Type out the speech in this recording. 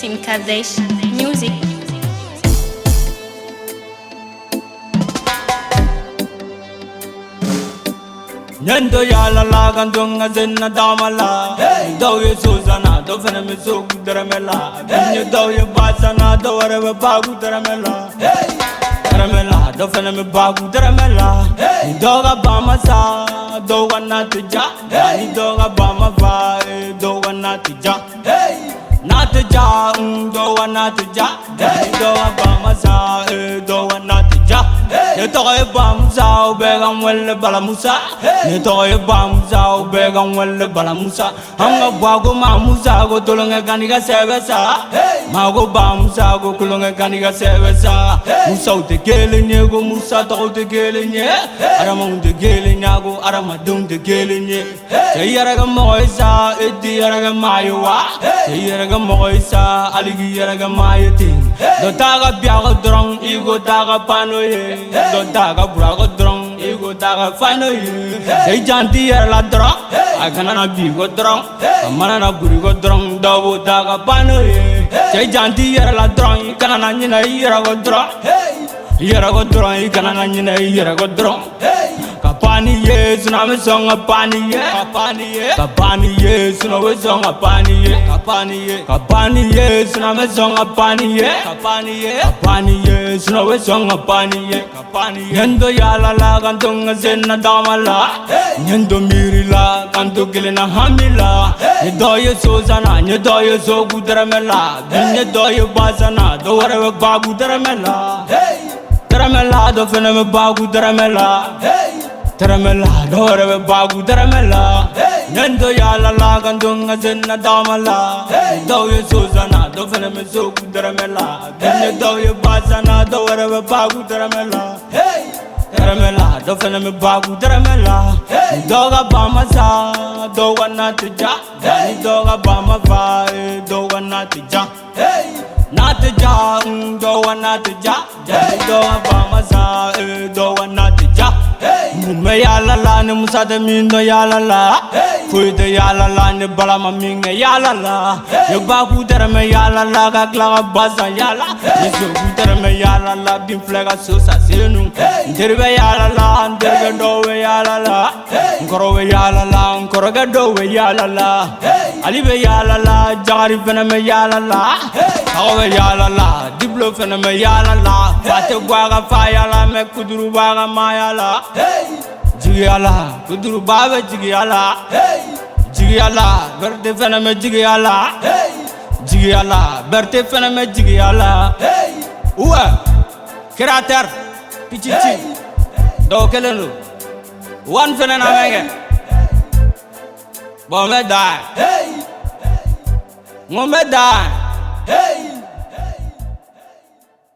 Kim Kardashian Music. Nendo yala la gandunga zenna damala do ye Susanna do fena me so daramela binye do ye basana do wara bagu daramela daramela do fena me bagu daramela do ga bama sa do wana tuja ni do ga bama va do wana tuja na tuja do wana tuja ni do ga bama sa do wana tuja ye to ye bam sa be gam wel bala Moussa ye to ye bam sa be gam wel bala Moussa hanga bago ma Moussa go tolonga ganiga sebesa ma go bam sa go kulonga ganiga sebesa Moussa te gele nye go Moussa to te gele nye arama te gele nya go arama dum te gele nye te yara ga moisa edi yara ga mayowa te yara ga moisa aligi yara ga mayeti do taga biago drong igo taga panoye do taga burago drong igo taga fanoye te janti yara la drong agana na bigo drong amana na burigo drong do taga panoye te janti yara la drong kana na nyina yara go drong kana na nyina yara go drong kapani ye suna me songa pani ye kapani ye suna we songa pani ye suna me songa pani ye suna we songa pani ye nyendo yala la gantunga zenna damala nyendo mirila kanto gelena hamila nyedo ye Susanna nyedo ye so gudaramela nyedo ye basana do wara bagu daramela daramela do fena me bagu daramela daramela do wara bagu daramela nyendo yala la gandunga zenna damala do ye Susanna do fena me so gudaramela nyedo ye basana do wara bagu daramela daramela do fena me bagu daramela do ga bama sa do wana tuja ni do ga bama va do wana tuja not the jaw, do one not the jaw, do a bamaza, do one not the jaw. Mumaya la, Moussa de Mindo yala, Put the yala, the Balama Minga yala, your Baku Terme yala, Gagla Baza yala, you Terme yala, Bim Flaga Susa Sinu, Derbe yala, Dergado yala, Korowe yala, Korogado yala, Alibe yala, Jari Vename yala, yala la, diblo fena me yala la, fate guaga faya la, me kuduru baga mayala, jigala, kuduru baba jigala, jigala, berte fena me jigala, jigala, berte fena me jigala, uwa, kirater, pichichi, do kelenu, one fena na menge, bombe die, ngombe die.